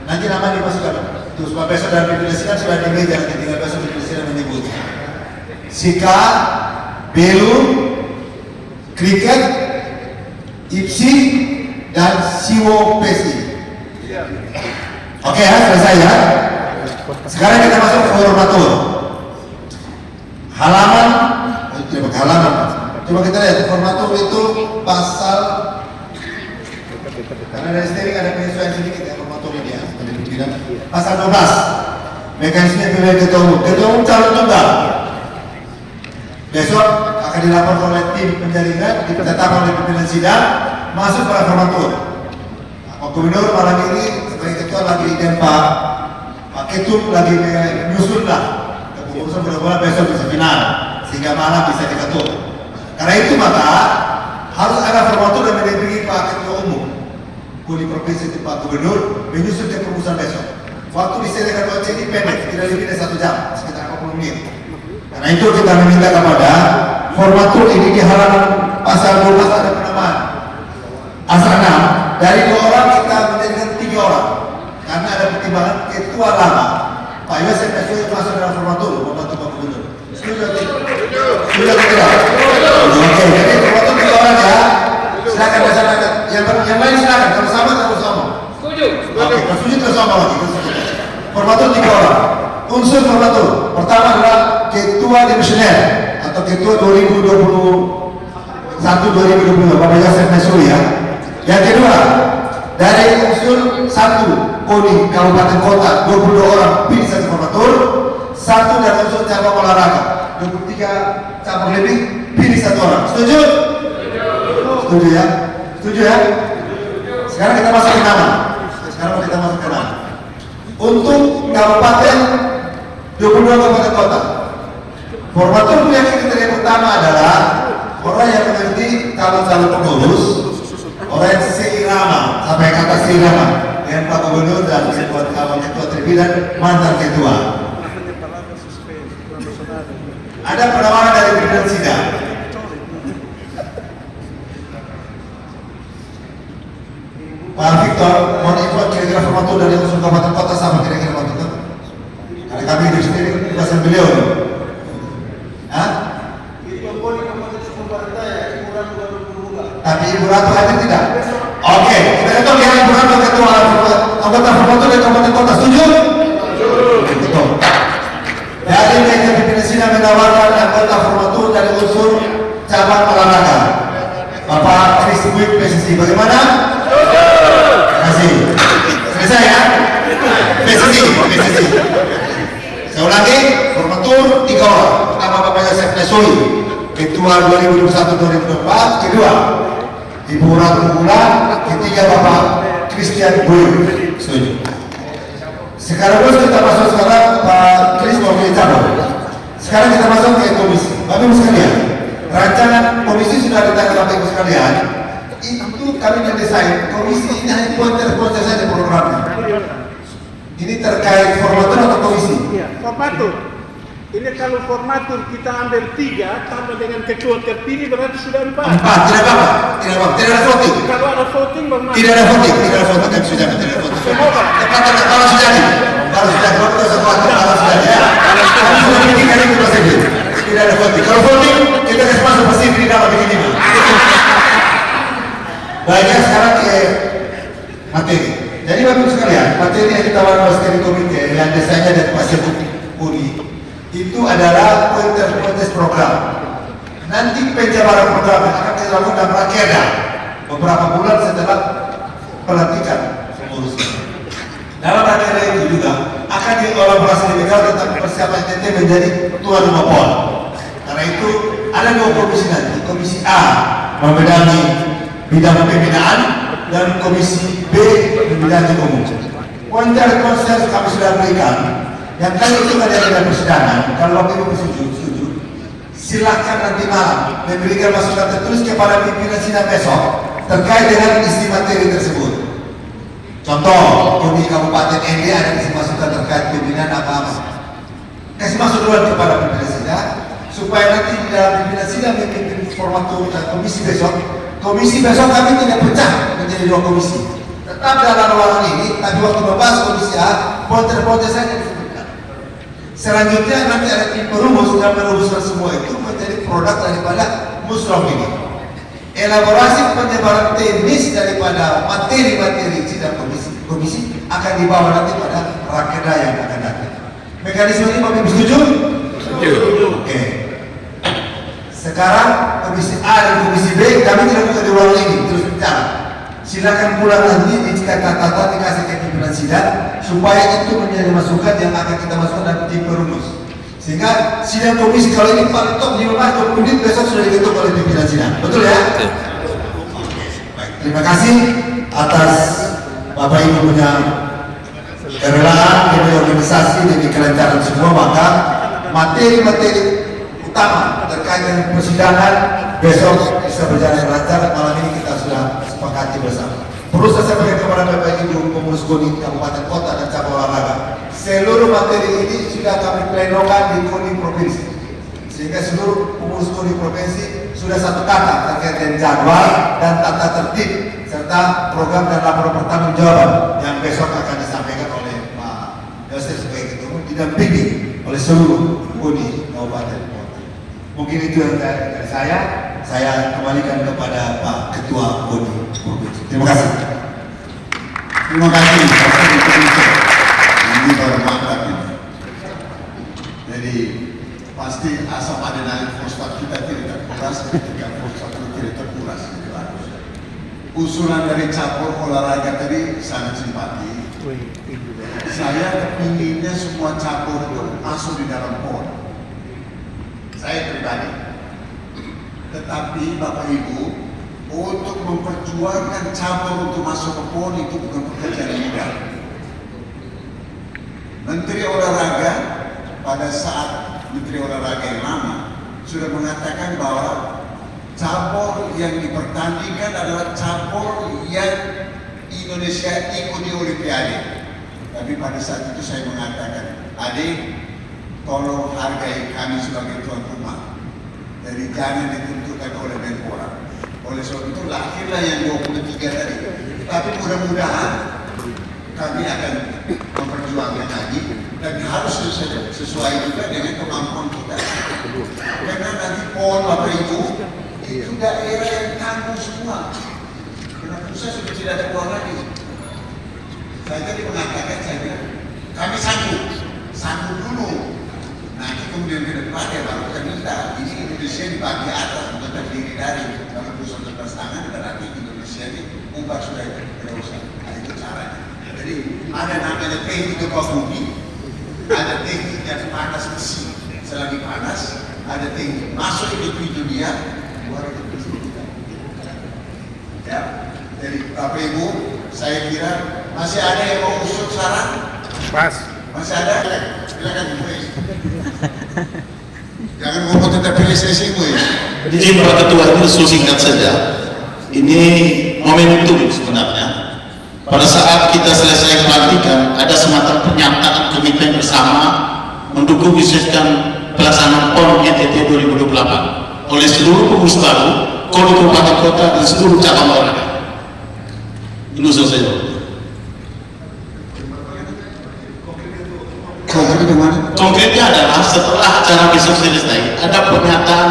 S7: Nanti nama dimasukkan. Terus Pak besok dan pimpinan sidang sudah di meja, tinggal besok pimpinan sidang menyebut. Sika, Belu, kriket, IPSI, dan Siwo PSI. Oke ya, selesai ya. Sekarang kita masuk ke formatur. Halaman, tidak pakai halaman. Coba kita lihat formatur itu pasal. Karena dari steering ada penyesuaian sedikit ya formaturnya dia. Pasal 12. Mekanisme pemilihan ketua umum. Ketua umum calon tunggal. Besok akan dilaporkan oleh tim penjaringan, ditetapkan oleh pimpinan sidang, masuk pada formatur. Pak Gubernur malam ini sebagai ketua lagi dan Pak Ketum lagi menyusun lah keputusan, mudah-mudahan besok bisa final sehingga malam bisa diketuk. Karena itu maka harus ada formatur dan mendampingi Pak Ketua Umum di provinsi itu Pak Gubernur menyusun keputusan besok. Waktu disediakan OC ini pendek, tidak lebih dari 1 jam, sekitar 40 menit. Karena itu kita meminta kepada formatur ini di halaman pasal 12 ada penamaan. Asal 6 dari 2 orang kita menjadikan 3 orang karena ada pertimbangan ketua lama Pak Yosef Nasir masuk dalam formatur membantu Pak Gubernur. Setuju tidak? Oke, jadi formatur 3 orang ya. Silakan masyarakat. Yang lain silakan. Kalau sama terus sama. Setuju. Oke, kalau setuju terus sama lagi. Formatur 3 orang. Unsur formatur pertama adalah ketua dimisioner atau ketua 2021-2022 Bapak Yosef Nasir ya. Yang kedua dari unsur 1 KONI Kabupaten Kota 22 orang pilih 1 formatur, 1 dari unsur cabang olahraga 23 cabang lebih pilih 1 orang. Setuju? Setuju ya? Setuju ya? Sekarang kita masuk ke nama. Untuk kabupaten 22 kabupaten kota. Formatur yang kriteria pertama adalah orang yang mengerti calon-calon pengurus, orang yang seirama, sampai kata seirama dengan Pak Gubernur dan ketua terpilih mantan ketua. Ada penawaran dari pimpinan sidang. Pak Victor, mohon info kira-kira formatur dari unsur kabupaten kota sama kira-kira Pak Victor. Karena kami di sini kuasa beliau. Hah? Tapi Ibu Ratu hadir tidak? Oke, kita hitung ya Ibu Ratu ketua anggota formatur dari kabupaten kota. Setuju? Betul. Dari meja pimpinan sidang menawarkan anggota formatur dari unsur cabang olahraga. Bapak Kris Week PSSI. Bagaimana? Terima kasih. Selesai ya? PSSI. Saya ulangi, formatur 3 orang. Pertama Bapak Yosef Nesoi, Ketua 2021-2024. Kedua, Ibu Ratu Bulan. Ketiga Bapak Christian Boy. Setuju. Sekarang kita masuk Pak Kris mau cabut. Sekarang kita masuk ke komisi. Bapak Ibu sekalian, rancangan komisi sudah ditangani Bapak Ibu sekalian. Itu kami mendesain komisi ini hanya pointer-pointer saja programnya. Ini terkait formatur atau komisi?
S9: Iya, formatur. Ini kalau formatur kita ambil 3 tambah dengan ketua terpilih berarti sudah 4.
S7: 4, tidak apa-apa. Tidak ada voting.
S9: Kalau ada voting bermakna.
S7: Tidak ada voting kan sudah tidak ada voting. Kalau sudah tidak ada voting. Kalau voting kita kasih masuk pasti di dalam begini. Baiknya sekarang ke materi. Jadi Bapak Ibu sekalian, materi yang kita bahas dari komite yang desainnya dari Pasir Uni itu adalah pointer-pointer program. Nanti penjabaran program akan dilakukan dalam rakerda beberapa bulan setelah pelantikan pengurusnya. Dalam rakerda itu juga akan dielaborasi lebih jauh tentang persiapan NTT menjadi tuan rumah PON. Karena itu ada 2 komisi nanti. Komisi A membedangi bidang pembinaan dan komisi B membedangi umum. Pointer konsen kami sudah berikan. Yang kali itu ada persidangan. Kalau Bapak Ibu setuju, silakan nanti malam memberikan masukan tertulis kepada pimpinan sidang besok terkait dengan isi materi tersebut. Contoh, di Kabupaten ND ada isi masukan terkait pimpinan apa-apa. Kasih masuk dulu kepada pimpinan sidang supaya nanti di dalam pimpinan sidang memimpin formatur dan komisi besok kami tidak pecah menjadi 2 komisi. Tetap dalam ruangan ini, tapi waktu membahas komisi A, pointer-pointer saja disebutkan. Selanjutnya nanti ada tim perumus yang merumuskan semua itu menjadi produk daripada musrah ini. Elaborasi penyebaran teknis daripada materi-materi sidang komisi akan dibawa nanti pada rakerda yang akan datang. Mekanisme ini Bapak Ibu setuju? Setuju. Oke. Sekarang komisi A dan komisi B kami tidak buka di ruang ini terus bicara. Silakan pulang nanti dikata-kata dikasih ke pimpinan sidang supaya itu menjadi masukan yang akan kita masukkan dalam tim perumus. Sehingga sidang komisi kalau ini paling top 15-20 menit besok sudah diketuk oleh pimpinan sidang. Betul ya? Baik, terima kasih atas Bapak Ibu punya kerelaan demi organisasi demi kelancaran semua. Maka materi-materi utama terkait dengan persidangan besok bisa berjalan lancar. Malam ini kita sudah sepakati bersama. Perlu saya sampaikan kepada Bapak Ibu pengurus KONI Kabupaten Kota dan cabang olahraga, seluruh materi ini sudah kami plenokan di KONI Provinsi, sehingga seluruh pengurus KONI Provinsi sudah satu kata terkait dengan jadwal dan tata tertib serta program dan laporan pertanggungjawaban yang besok akan disampaikan oleh Pak Yosef sebagai ketua umum didampingi oleh seluruh KONI Kabupaten Kota. Mungkin itu yang dari saya kembalikan kepada Pak Ketua KONI Provinsi. Terima kasih.
S6: Terima kasih. Ini baru mantap ini. Jadi pasti asam adrenalin fosfat kita tidak terkuras ketika fosfat itu tidak terkuras. Usulan dari cabur olahraga tadi sangat simpati. Saya inginnya semua cabur itu masuk di dalam PON. Saya pribadi. Tetapi Bapak Ibu, untuk memperjuangkan cabur untuk masuk ke PON itu bukan pekerjaan yang mudah. Menteri Olahraga pada saat Menteri Olahraga yang lama sudah mengatakan bahwa cabur yang dipertandingkan adalah cabur yang Indonesia ikut di Olimpiade. Tapi pada saat itu saya mengatakan, adik, tolong hargai kami sebagai tuan rumah. Jadi jangan ditentukan oleh Menpora. Oleh sebab itu lahirlah yang 23 tadi. Tapi mudah-mudahan kami akan memperjuangkan lagi dan harus sesuai juga dengan kemampuan kita. Karena nanti PON Bapak Ibu itu daerah yang tangguh semua. Karena pusat sudah tidak ada uang lagi. Saya tadi mengatakan kami sanggup dulu. Nanti kemudian ke depan ya baru kita minta ini Indonesia dibagi atas bukan terdiri dari kalau pusat tangan berarti bubar sudah itu, tidak usah. Nah, itu caranya. Jadi ada namanya teknik gempa bumi, ada teknik yang panas besi selagi panas, ada teknik masuk itu dunia, keluar itu. Ya, jadi Bapak Ibu, saya kira masih ada yang mau usul saran? Masih ada? Silakan Bu. Jangan ngomong tentang pilih sesi Bu.
S10: Izin Pak Ketua, ini singkat saja. Ini momentum sebenarnya. Pada saat kita selesai pelantikan, ada semacam pernyataan komitmen bersama mendukung khususkan pelaksanaan PON NTT 2028 oleh seluruh pengurus baru, kabupaten kota dan seluruh cabang olahraga. Ini usul saya. Konkretnya adalah setelah acara besok selesai, ada pernyataan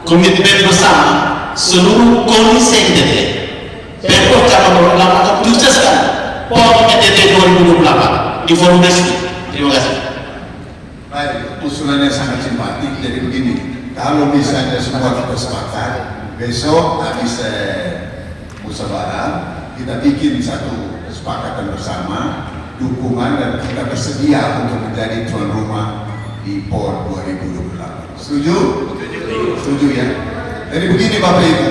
S10: komitmen bersama seluruh komisi NTT. Pemprov cabang olahraga akan menyukseskan PON NTT 2028 di forum resmi. Terima kasih.
S6: Baik, usulannya sangat simpatik. Jadi begini, kalau misalnya semua kita sepakat, besok habis musyawarah kita bikin satu kesepakatan bersama, dukungan, dan kita bersedia untuk menjadi tuan rumah di PON 2028. Setuju? Setuju ya? Jadi begini Bapak Ibu,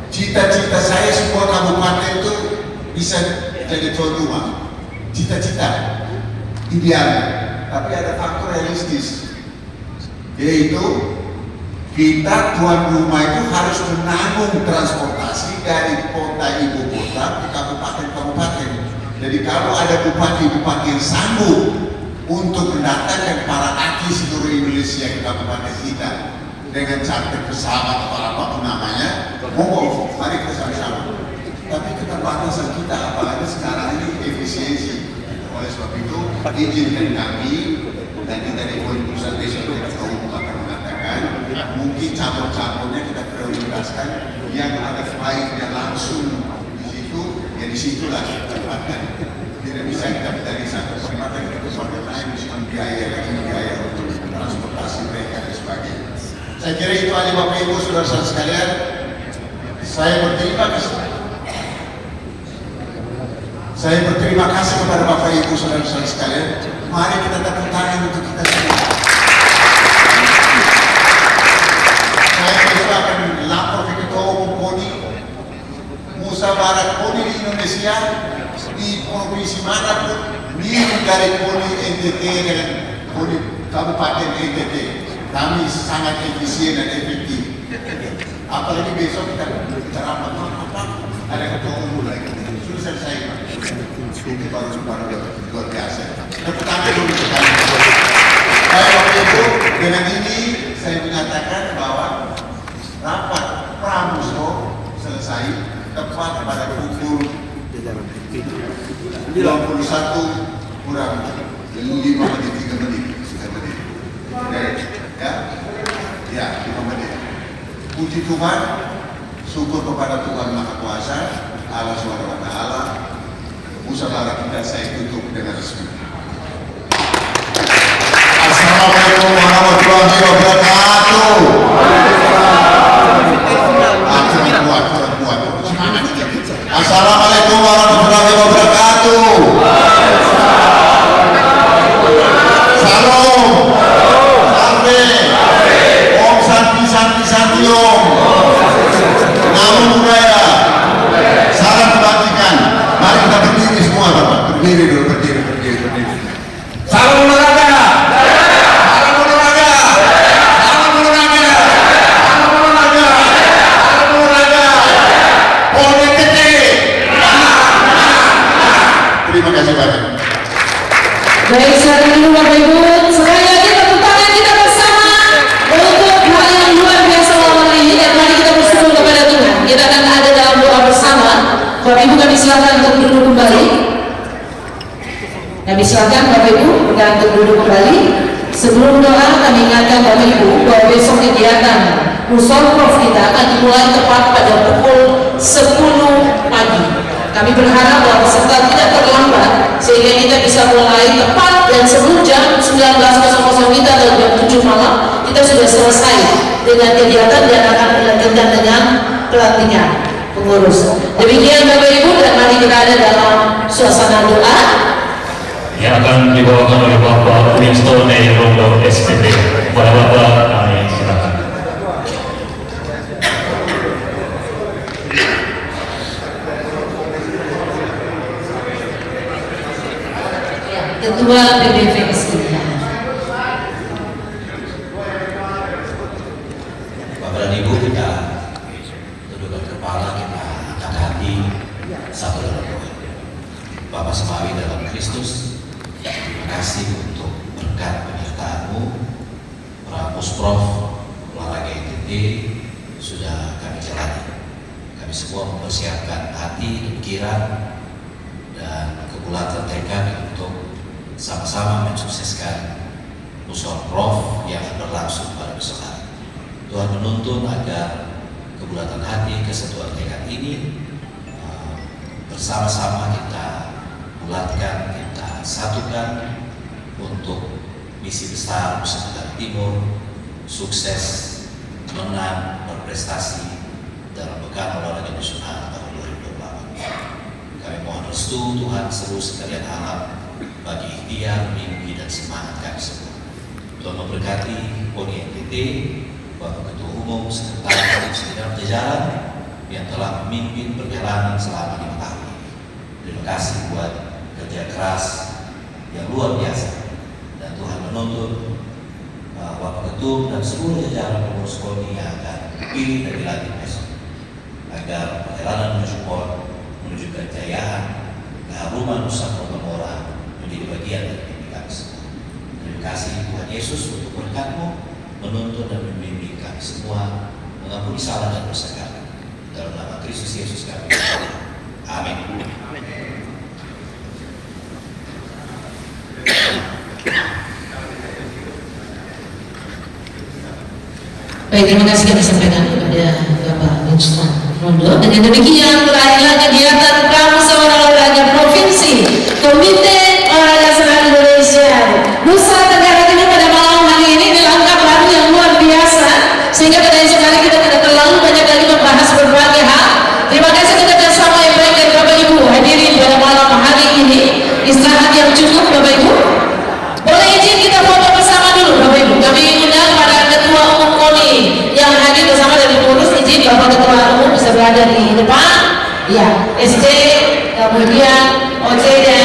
S6: cita-cita saya semua kabupaten itu bisa jadi tuan rumah. Cita-cita, idealnya. Tapi ada faktor realistis, yaitu kita tuan rumah itu harus menanggung transportasi dari kota ibu kota ke kabupaten-kabupaten. Jadi kalau ada bupati-bupati yang sanggup untuk mendatangkan para artis seluruh Indonesia ke kabupaten kita dengan charter pesawat atau apapun namanya, monggo, mari kita sama-sama. Tapi keterbatasan kita, apalagi sekarang ini efisiensi. Oleh sebab itu, izinkan kami dan kita di pusat besok kita akan mengatakan mungkin cabur-caburnya kita prioritaskan yang ada baiknya langsung di situ, ya di situlah tempatkan. Tidak bisa kita dari satu kesempatan ke kesempatan lain, meskipun biaya untuk transportasi mereka dan sebagainya. Saya kira itu aja Bapak Ibu saudara-saudara sekalian. Saya berterima kasih kepada Bapak Ibu saudara-saudara sekalian. Mari kita tepuk tangan untuk kita semua. Saya besok akan lapor ke Ketua Umum KONI, musyawarah KONI di Indonesia, di provinsi manapun, dari KONI NTT dengan KONI Kabupaten NTT. Kami sangat efisien dan efektif. Apalagi besok kita bicara apa? Ada Ketua Umum lagi. Sudah selesai Pak. Ini baru luar biasa. Tepuk tangan dulu sekali. Baik Bapak Ibu, dengan ini saya menyatakan bahwa rapat pramuso selesai tepat pada pukul 21 kurang 5 menit 3 menit. Ya, 5 menit. Puji Tuhan, syukur kepada Tuhan Maha Kuasa, Allah Subhanahu wa Ta'ala. Musyawarah kita saya tutup dengan resmi. Assalamualaikum warahmatullahi wabarakatuh. Assalamualaikum warahmatullahi wabarakatuh. Salam. Om Santi Santi Santi Om. Namo Buddhaya. Salam kebajikan. Mari kita berdiri semua Bapak. Berdiri dulu, berdiri. Salam olahraga. Salam olahraga. Salam olahraga. Salam olahraga. Salam olahraga. PON NTT. Terima kasih banyak.
S2: Baik, saat ini Bapak Ibu, sekali lagi tepuk tangan kita bersama untuk hal yang luar biasa malam ini. Dan mari kita bersyukur kepada Tuhan. Kita akan ada dalam doa bersama. Bapak Ibu kami silakan untuk duduk kembali. Kami silakan Bapak Ibu untuk duduk kembali. Sebelum doa kami ingatkan Bapak Ibu bahwa besok kegiatan Musolprof kita akan dimulai tepat pada pukul 10 pagi. Kami berharap bahwa peserta tidak terlambat sehingga kita bisa mulai tepat dan sebelum jam 19.00 kita atau jam 7 malam kita sudah selesai dengan kegiatan dan akan dilanjutkan dengan pelantikan. pengurus. Demikian Bapak Ibu, dan mari kita ada dalam suasana doa
S3: yang akan dibawakan oleh Bapak Winston Rondo SPT. Kepada Bapak kami silakan.
S2: Ketua PBVSI.
S12: Bapak dan Ibu, kita tundukkan kepala, kita angkat hati satu dalam doa. Bapak Semawi dalam Kristus, terima kasih untuk berkat penyertaan-Mu. Prof olahraga ITT sudah kami jalani. Kami semua mempersiapkan hati, pikiran, dan kebulatan tekad untuk sama-sama mensukseskan musyawarah Prof yang berlangsung pada besok hari. Tuhan menuntun agar kebulatan hati, kesatuan tekad ini bersama-sama kita bulatkan, kita satukan untuk misi besar Nusa Tenggara Timur, sukses, menang, berprestasi dalam Pekan Olahraga Nasional tahun 2024. Kami mohon restu Tuhan seluruh sekalian alam bagi ikhtiar, mimpi, dan semangat kami semua. Tuhan memberkati PONI NTT, Bapak Ketua Umum, Sekretaris Sekretariat Jajaran yang telah memimpin perjalanan selama 5 tahun. Terima kasih buat kerja keras yang luar biasa, dan Tuhan menuntun Bapak Ketum dan seluruh jajaran pengurus PONI yang akan dipilih dan dilantik besok, agar perjalanan menuju PON, menuju kejayaan, keharuman Nusantara Mora menjadi bagian dari mimpi kami semua. Terima kasih Tuhan Yesus untuk berkat-Mu menuntun dan membimbing kami semua, mengampuni salah dan dosa kami. Dalam nama Kristus Yesus kami. Amin.
S2: Baik, terima kasih kami sampaikan kepada Bapak Winston Rondo. Dengan demikian berakhirlah kegiatan Pramusyawarah Olahraga Provinsi Komite Olahraga Nasional Indonesia Nusa Tenggara Timur pada malam hari ini dalam langkah baru yang luar biasa, sehingga pada esok hari kita tidak terlalu banyak lagi membahas berbagai hal. Terima kasih kerjasama yang baik dari Bapak Ibu hadirin pada malam hari ini. Istirahat yang cukup Bapak Ibu. Boleh izin kita foto bersama dulu Bapak Ibu. Kami undang para Ketua Umum PONI yang hadir bersama dari pengurus. Izin Bapak Ketua Umum bisa berada di depan. Ya, SC, kemudian OC dan